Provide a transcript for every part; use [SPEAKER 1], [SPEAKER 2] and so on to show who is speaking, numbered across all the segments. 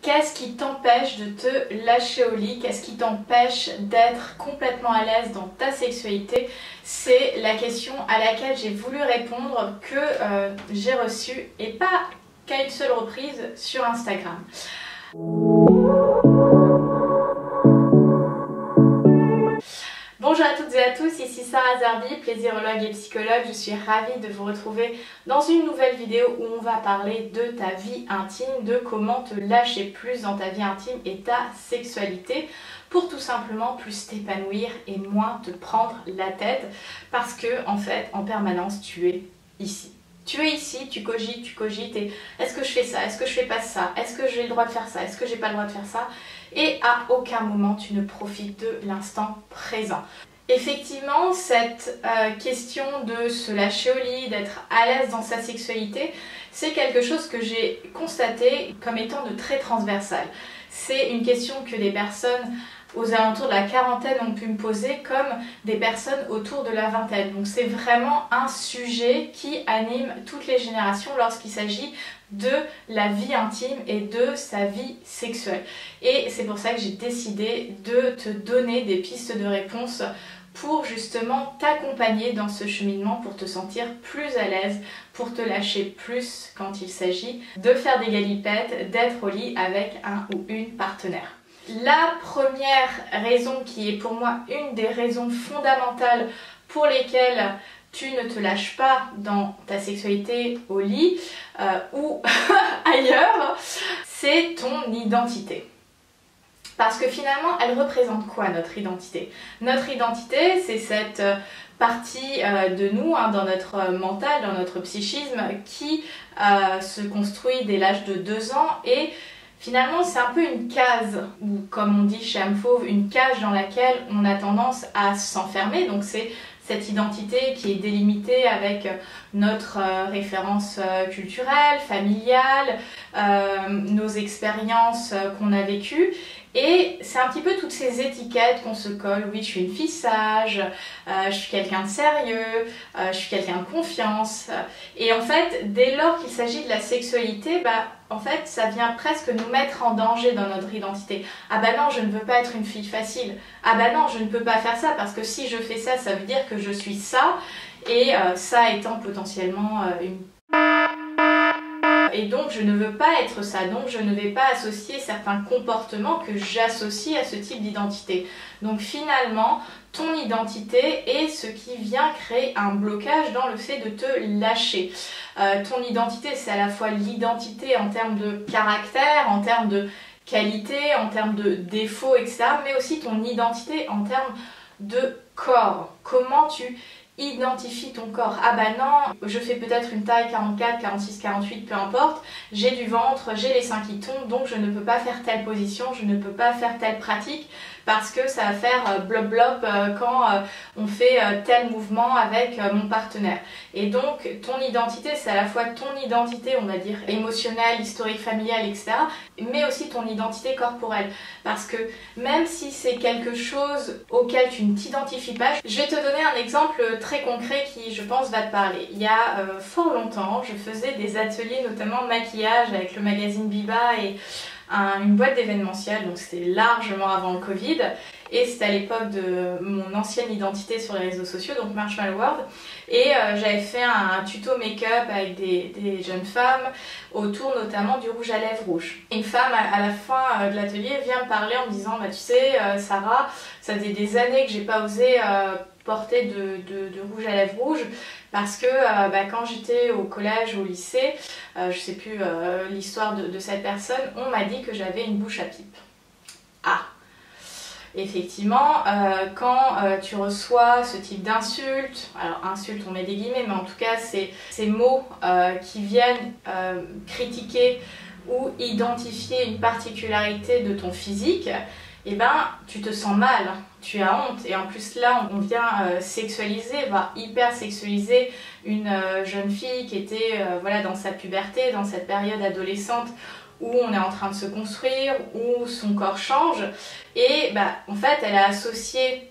[SPEAKER 1] Qu'est-ce qui t'empêche de te lâcher au lit? Qu'est-ce qui t'empêche d'être complètement à l'aise dans ta sexualité? C'est la question à laquelle j'ai voulu répondre, que j'ai reçue, et pas qu'à une seule reprise, sur Instagram. Bonjour à toutes et à tous, ici Sarah Zerbi, plaisirologue et psychologue. Je suis ravie de vous retrouver dans une nouvelle vidéo où on va parler de ta vie intime, de comment te lâcher plus dans ta vie intime et ta sexualité pour tout simplement plus t'épanouir et moins te prendre la tête, parce que en fait en permanence tu es ici. Tu es ici, tu cogites et est-ce que je fais ça? Est-ce que je fais pas ça? Est-ce que j'ai le droit de faire ça? Est-ce que j'ai pas le droit de faire ça? Et à aucun moment tu ne profites de l'instant présent. Effectivement, cette question de se lâcher au lit, d'être à l'aise dans sa sexualité, c'est quelque chose que j'ai constaté comme étant de très transversal. C'est une question que des personnes aux alentours de la quarantaine ont pu me poser, comme des personnes autour de la vingtaine. Donc c'est vraiment un sujet qui anime toutes les générations lorsqu'il s'agit de la vie intime et de sa vie sexuelle. Et c'est pour ça que j'ai décidé de te donner des pistes de réponse pour justement t'accompagner dans ce cheminement, pour te sentir plus à l'aise, pour te lâcher plus quand il s'agit de faire des galipettes, d'être au lit avec un ou une partenaire. La première raison, qui est pour moi une des raisons fondamentales pour lesquelles tu ne te lâches pas dans ta sexualité au lit ou ailleurs, c'est ton identité. Parce que finalement, elle représente quoi, notre identité? Notre identité, c'est cette partie de nous, dans notre mental, dans notre psychisme, qui se construit dès l'âge de 2 ans, et finalement, c'est un peu une case, ou comme on dit chez Âme Fauve, une cage dans laquelle on a tendance à s'enfermer. Donc c'est cette identité qui est délimitée avec notre référence culturelle, familiale, nos expériences qu'on a vécues. Et c'est un petit peu toutes ces étiquettes qu'on se colle. Oui, je suis une fille sage, je suis quelqu'un de sérieux, je suis quelqu'un de confiance. Et en fait, dès lors qu'il s'agit de la sexualité, en fait, ça vient presque nous mettre en danger dans notre identité. Ah bah non, je ne veux pas être une fille facile. Ah bah non, je ne peux pas faire ça, parce que si je fais ça, ça veut dire que je suis ça. Et ça étant potentiellement une... Et donc je ne veux pas être ça, donc je ne vais pas associer certains comportements que j'associe à ce type d'identité. Donc finalement, ton identité est ce qui vient créer un blocage dans le fait de te lâcher. Ton identité, c'est à la fois l'identité en termes de caractère, en termes de qualité, en termes de défauts, etc. Mais aussi ton identité en termes de corps. Comment tu identifie ton corps. Ah bah non, je fais peut-être une taille 44, 46, 48, peu importe, j'ai du ventre, j'ai les seins qui tombent, donc je ne peux pas faire telle position, je ne peux pas faire telle pratique, parce que ça va faire blop blop quand on fait tel mouvement avec mon partenaire. Et donc ton identité, c'est à la fois ton identité, on va dire, émotionnelle, historique, familiale, etc., mais aussi ton identité corporelle. Parce que même si c'est quelque chose auquel tu ne t'identifies pas, je vais te donner un exemple très concret qui, je pense, va te parler. Il y a fort longtemps, je faisais des ateliers, notamment maquillage, avec le magazine Biba et une boîte d'événementiel, donc c'était largement avant le Covid, et c'était à l'époque de mon ancienne identité sur les réseaux sociaux, donc Marshmallow World, et j'avais fait un tuto make-up avec des jeunes femmes autour notamment du rouge à lèvres rouge. Une femme à la fin de l'atelier vient me parler en me disant tu sais Sarah, ça faisait des années que j'ai pas osé porter de rouge à lèvres rouge, parce que quand j'étais au collège ou au lycée, je sais plus l'histoire de cette personne, on m'a dit que j'avais une bouche à pipe. Ah, effectivement, quand tu reçois ce type d'insultes, alors insultes on met des guillemets, mais en tout cas ces mots qui viennent critiquer ou identifier une particularité de ton physique, eh ben tu te sens mal, tu as honte. Et en plus là on vient sexualiser, voire hyper sexualiser une jeune fille qui était voilà, dans sa puberté, dans cette période adolescente où on est en train de se construire, où son corps change, et en fait elle a associé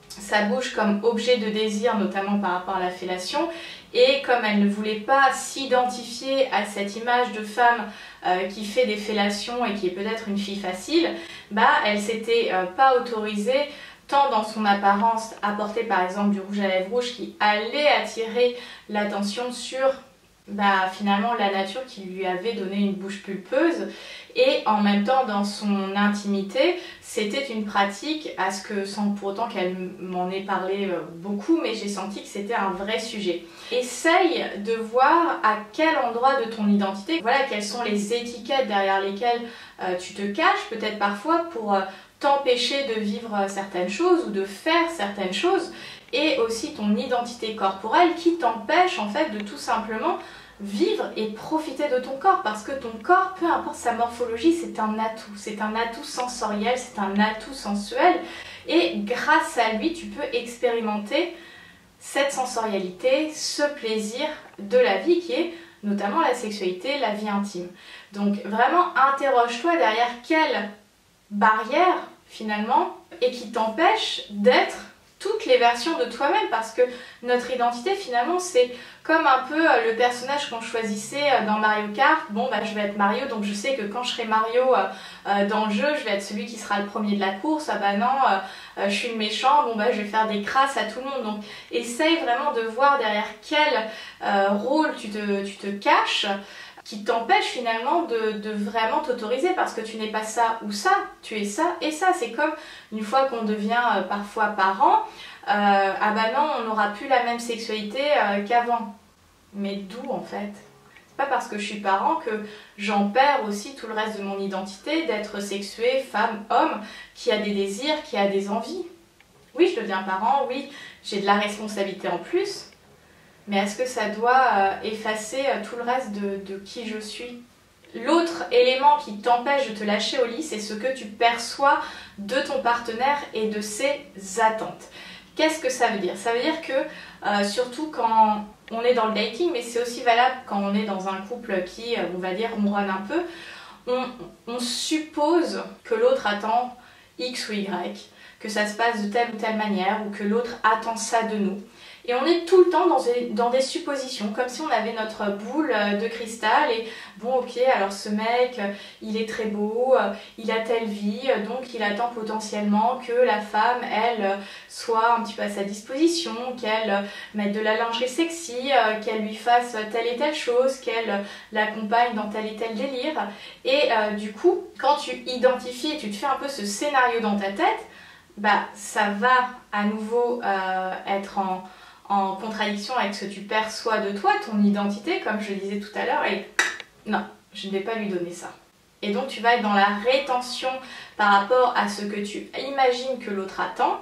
[SPEAKER 1] sa bouche comme objet de désir, notamment par rapport à la fellation, et comme elle ne voulait pas s'identifier à cette image de femme qui fait des fellations et qui est peut-être une fille facile, bah elle s'était pas autorisée tant dans son apparence à porter par exemple du rouge à lèvres rouge qui allait attirer l'attention sur finalement la nature qui lui avait donné une bouche pulpeuse, et en même temps dans son intimité c'était une pratique à ce que, sans pour autant qu'elle m'en ait parlé beaucoup, mais j'ai senti que c'était un vrai sujet. Essaye de voir à quel endroit de ton identité, voilà, quelles sont les étiquettes derrière lesquelles tu te caches peut-être parfois pour t'empêcher de vivre certaines choses ou de faire certaines choses, et aussi ton identité corporelle qui t'empêche en fait de tout simplement vivre et profiter de ton corps, parce que ton corps, peu importe sa morphologie, c'est un atout sensoriel, c'est un atout sensuel, et grâce à lui tu peux expérimenter cette sensorialité, ce plaisir de la vie qui est notamment la sexualité, la vie intime. Donc vraiment interroge-toi derrière quelle barrière finalement et qui t'empêche d'être toutes les versions de toi-même, parce que notre identité finalement c'est comme un peu le personnage qu'on choisissait dans Mario Kart. Bon bah je vais être Mario, donc je sais que quand je serai Mario dans le jeu, je vais être celui qui sera le premier de la course. Ah bah non, je suis le méchant, bon bah je vais faire des crasses à tout le monde. Donc essaye vraiment de voir derrière quel rôle tu te caches, qui t'empêche finalement de vraiment t'autoriser, parce que tu n'es pas ça ou ça, tu es ça et ça. C'est comme une fois qu'on devient parfois parent, ah bah non, on n'aura plus la même sexualité qu'avant. Mais d'où en fait? C'est pas parce que je suis parent que j'en perds aussi tout le reste de mon identité d'être sexuée, femme, homme, qui a des désirs, qui a des envies. Oui, je deviens parent, oui, j'ai de la responsabilité en plus, mais est-ce que ça doit effacer tout le reste de qui je suis? L'autre élément qui t'empêche de te lâcher au lit, c'est ce que tu perçois de ton partenaire et de ses attentes. Qu'est-ce que ça veut dire? Ça veut dire que, surtout quand on est dans le dating, mais c'est aussi valable quand on est dans un couple qui, on va dire, ronronne un peu, on suppose que l'autre attend X ou Y, que ça se passe de telle ou telle manière, ou que l'autre attend ça de nous. Et on est tout le temps dans des suppositions, comme si on avait notre boule de cristal et bon ok, alors ce mec, il est très beau, il a telle vie, donc il attend potentiellement que la femme, elle, soit un petit peu à sa disposition, qu'elle mette de la lingerie sexy, qu'elle lui fasse telle et telle chose, qu'elle l'accompagne dans tel et tel délire. Et du coup, quand tu identifies et tu te fais un peu ce scénario dans ta tête, bah ça va à nouveau être en contradiction avec ce que tu perçois de toi, ton identité, comme je le disais tout à l'heure, et non, je ne vais pas lui donner ça. Et donc tu vas être dans la rétention par rapport à ce que tu imagines que l'autre attend,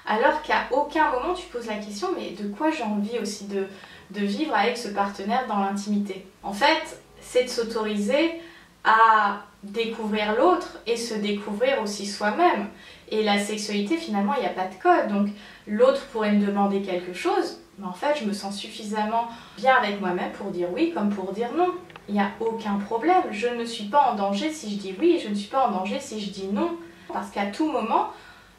[SPEAKER 1] alors qu'à aucun moment tu poses la question, mais de quoi j'ai envie aussi de vivre avec ce partenaire dans l'intimité? En fait, c'est de s'autoriser à découvrir l'autre et se découvrir aussi soi-même. Et la sexualité, finalement, il n'y a pas de code. Donc l'autre pourrait me demander quelque chose, mais en fait, je me sens suffisamment bien avec moi-même pour dire oui comme pour dire non. Il n'y a aucun problème. Je ne suis pas en danger si je dis oui, je ne suis pas en danger si je dis non. Parce qu'à tout moment,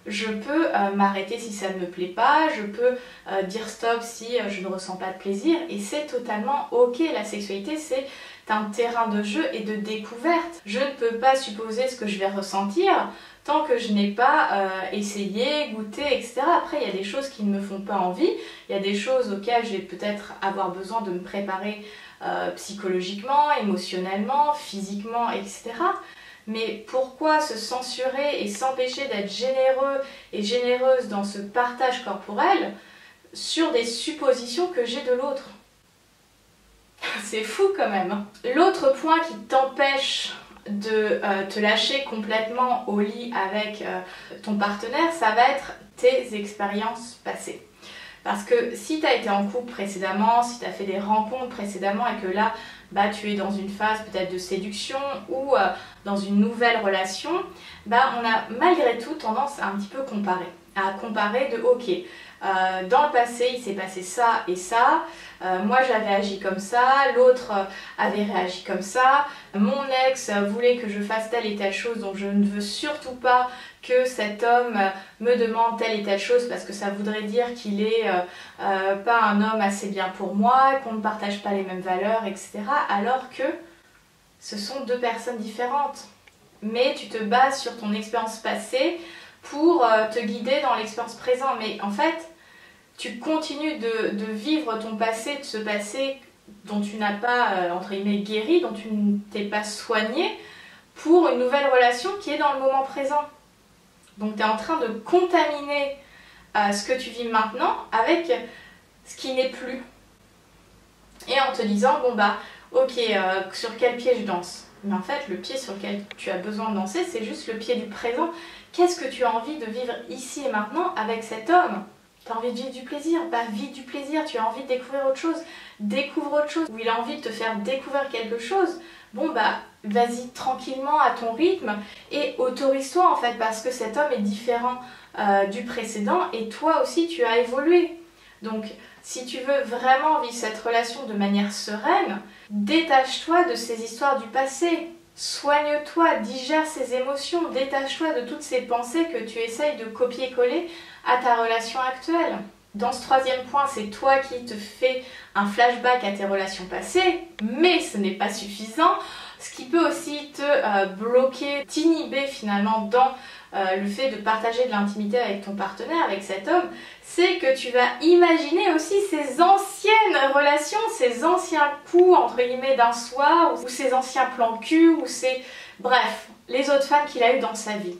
[SPEAKER 1] je peux m'arrêter si ça ne me plaît pas, je peux dire stop si je ne ressens pas de plaisir, et c'est totalement ok. La sexualité, c'est un terrain de jeu et de découverte. Je ne peux pas supposer ce que je vais ressentir tant que je n'ai pas essayé, goûté, etc. Après, il y a des choses qui ne me font pas envie, il y a des choses auxquelles je vais peut-être avoir besoin de me préparer psychologiquement, émotionnellement, physiquement, etc. Mais pourquoi se censurer et s'empêcher d'être généreux et généreuse dans ce partage corporel sur des suppositions que j'ai de l'autre? C'est fou quand même. L'autre point qui t'empêche de te lâcher complètement au lit avec ton partenaire, ça va être tes expériences passées. Parce que si tu as été en couple précédemment, si tu as fait des rencontres précédemment et que là, bah, tu es dans une phase peut-être de séduction ou dans une nouvelle relation, bah, on a malgré tout tendance à un petit peu comparer. À comparer de ok, dans le passé il s'est passé ça et ça, moi j'avais agi comme ça, l'autre avait réagi comme ça, mon ex voulait que je fasse telle et telle chose, donc je ne veux surtout pas que cet homme me demande telle et telle chose parce que ça voudrait dire qu'il est pas un homme assez bien pour moi, qu'on ne partage pas les mêmes valeurs, etc. Alors que ce sont deux personnes différentes. Mais tu te bases sur ton expérience passée pour te guider dans l'expérience présente. Mais en fait, tu continues de vivre ton passé, de ce passé dont tu n'as pas, entre guillemets, guéri, dont tu ne t'es pas soigné, pour une nouvelle relation qui est dans le moment présent. Donc tu es en train de contaminer ce que tu vis maintenant avec ce qui n'est plus. Et en te disant, bon bah, ok, sur quel pied je danse? Mais en fait, le pied sur lequel tu as besoin de danser, c'est juste le pied du présent. Qu'est-ce que tu as envie de vivre ici et maintenant avec cet homme? Tu as envie de vivre du plaisir? Bah, vis du plaisir. Tu as envie de découvrir autre chose? Découvre autre chose. Ou il a envie de te faire découvrir quelque chose? Bon bah, vas-y tranquillement à ton rythme et autorise-toi en fait, parce que cet homme est différent du précédent et toi aussi tu as évolué. Donc si tu veux vraiment vivre cette relation de manière sereine, détache-toi de ces histoires du passé. Soigne-toi, digère ces émotions, détache-toi de toutes ces pensées que tu essayes de copier-coller à ta relation actuelle. Dans ce troisième point, c'est toi qui te fais un flashback à tes relations passées, mais ce n'est pas suffisant. Ce qui peut aussi te bloquer, t'inhiber finalement dans le fait de partager de l'intimité avec ton partenaire, avec cet homme, c'est que tu vas imaginer aussi ces anciennes relations, ces anciens coups entre guillemets d'un soir, ou ces anciens plans cul, ou bref, les autres femmes qu'il a eues dans sa vie.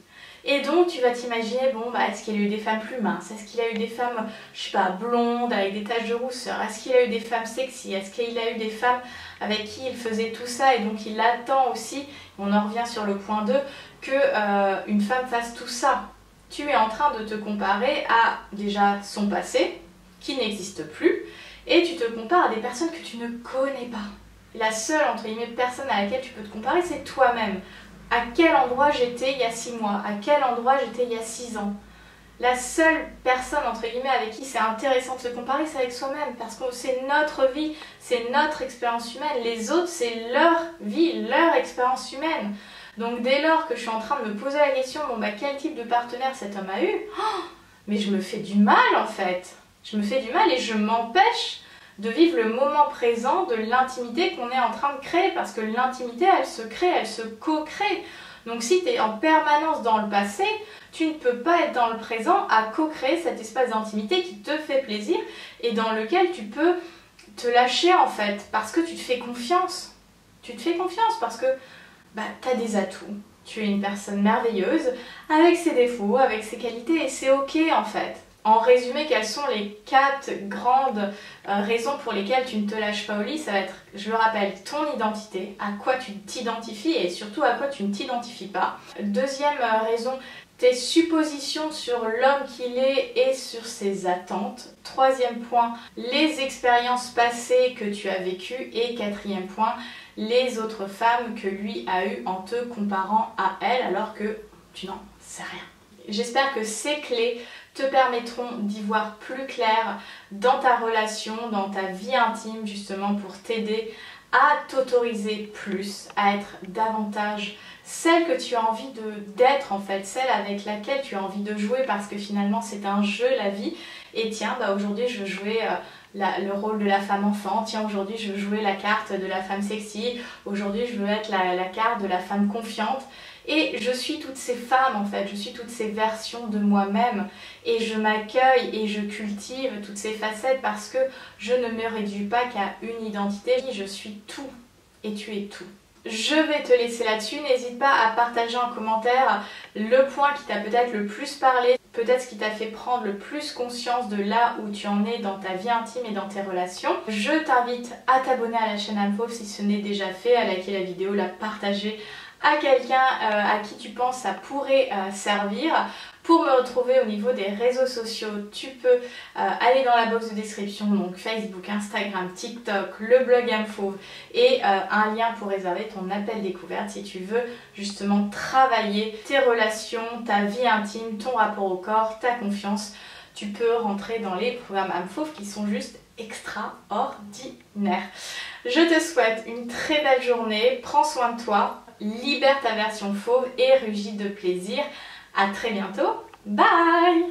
[SPEAKER 1] Et donc tu vas t'imaginer, bon bah est-ce qu'il a eu des femmes plus minces? Est-ce qu'il a eu des femmes, je sais pas, blondes, avec des taches de rousseur? Est-ce qu'il a eu des femmes sexy? Est-ce qu'il a eu des femmes avec qui il faisait tout ça? Et donc il attend aussi, on en revient sur le point 2, que une femme fasse tout ça. Tu es en train de te comparer à déjà son passé, qui n'existe plus, et tu te compares à des personnes que tu ne connais pas. La seule, entre guillemets, personne à laquelle tu peux te comparer, c'est toi-même. À quel endroit j'étais il y a 6 mois? À quel endroit j'étais il y a 6 ans? La seule personne, entre guillemets, avec qui c'est intéressant de se comparer, c'est avec soi-même. Parce que c'est notre vie, c'est notre expérience humaine. Les autres, c'est leur vie, leur expérience humaine. Donc dès lors que je suis en train de me poser la question, bon bah quel type de partenaire cet homme a eu, mais je me fais du mal en fait. Je me fais du mal et je m'empêche de vivre le moment présent de l'intimité qu'on est en train de créer, parce que l'intimité elle se crée, elle se co-crée. Donc si tu es en permanence dans le passé, tu ne peux pas être dans le présent à co-créer cet espace d'intimité qui te fait plaisir et dans lequel tu peux te lâcher en fait, parce que tu te fais confiance. Tu te fais confiance parce que bah, tu as des atouts. Tu es une personne merveilleuse avec ses défauts, avec ses qualités et c'est ok en fait. En résumé, quelles sont les 4 grandes raisons pour lesquelles tu ne te lâches pas au lit? Ça va être, je le rappelle, ton identité, à quoi tu t'identifies et surtout à quoi tu ne t'identifies pas. Deuxième raison, tes suppositions sur l'homme qu'il est et sur ses attentes. Troisième point, les expériences passées que tu as vécues. Et quatrième point, les autres femmes que lui a eues en te comparant à elle alors que tu n'en sais rien. J'espère que ces clés te permettront d'y voir plus clair dans ta relation, dans ta vie intime, justement pour t'aider à t'autoriser plus, à être davantage celle que tu as envie d'être en fait, celle avec laquelle tu as envie de jouer, parce que finalement c'est un jeu la vie. Et tiens, bah aujourd'hui je veux jouer le rôle de la femme enfant, tiens aujourd'hui je veux jouer la carte de la femme sexy, aujourd'hui je veux être la carte de la femme confiante. Et je suis toutes ces femmes en fait, je suis toutes ces versions de moi-même et je m'accueille et je cultive toutes ces facettes parce que je ne me réduis pas qu'à une identité, je suis tout et tu es tout. Je vais te laisser là-dessus, n'hésite pas à partager en commentaire le point qui t'a peut-être le plus parlé, peut-être ce qui t'a fait prendre le plus conscience de là où tu en es dans ta vie intime et dans tes relations. Je t'invite à t'abonner à la chaîne Âme Fauve si ce n'est déjà fait, à liker la vidéo, la partager à quelqu'un à qui tu penses ça pourrait servir. Pour me retrouver au niveau des réseaux sociaux, tu peux aller dans la box de description, donc Facebook, Instagram, TikTok, le blog Âme Fauve et un lien pour réserver ton appel découverte si tu veux justement travailler tes relations, ta vie intime, ton rapport au corps, ta confiance. Tu peux rentrer dans les programmes Âme Fauve qui sont juste extraordinaires. Je te souhaite une très belle journée, prends soin de toi, libère ta version fauve et rugis de plaisir. À très bientôt, bye!